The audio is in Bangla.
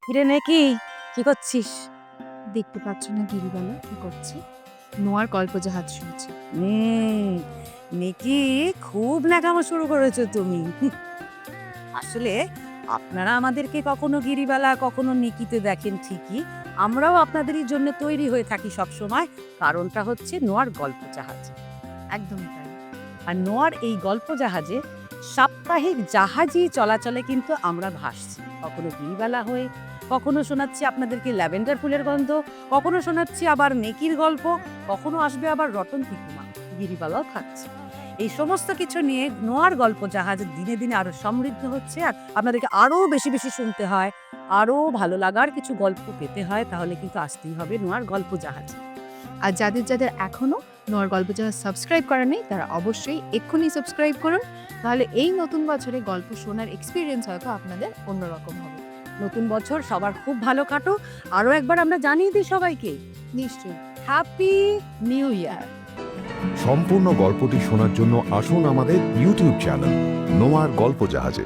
কিরে নাকি কি করছিস? দেখতে পাচ্ছ না গিরিবালা কি করছে? নোয়ার গল্প জাহাজ শুনছে। নিকি খুব ন্যাকামো শুরু করেছো তুমি। আসলে আপনারা আমাদেরকে কখনো গিরিবালা কখনো নিকিতে দেখেন ঠিকই, আমরাও আপনাদেরই জন্য তৈরি হয়ে থাকি সব সময়। কারণটা হচ্ছে নোয়ার গল্প জাহাজ। একদমই তাই। আর নোয়ার এই গল্প জাহাজে সাপ্তাহিক জাহাজই চলাচলে কিন্তু আমরা ভাসছি, কখনো গিরিবালা হয়ে, কখনো শোনাচ্ছি আপনাদেরকে ল্যাভেন্ডার ফুলের গন্ধ, কখনো শোনাচ্ছি আবার নেকির গল্প, কখনো আসবে আবার রতন পিকুমা, গিরিবালাও থাকছে। এই সমস্ত কিছু নিয়ে নোয়ার গল্প জাহাজ দিনে দিনে আরো সমৃদ্ধ হচ্ছে। আর আপনাদেরকে আরো বেশি বেশি শুনতে হয়, আরো ভালো লাগার কিছু গল্প পেতে হয়, তাহলে কিন্তু আসতেই হবে নোয়ার গল্প জাহাজ। আর যাদের এখনো নোয়ার গল্প জাহাজ সাবস্ক্রাইব করা নেই তারা অবশ্যই এক্ষুনি সাবস্ক্রাইব করুন। তাহলে এই নতুন বছরে গল্প শোনার এক্সপিরিয়েন্স হয়তো আপনাদের অন্যরকম হবে। নতুন বছর সবার খুব ভালো কাটো। আরো একবার আমরা জানিয়ে দিই সবাইকে, নিশ্চয়ই। Happy new year. সম্পূর্ণ গল্পটি শোনার জন্য আসুন আমাদের ইউটিউব চ্যানেল নোয়ার গল্প জাহাজে।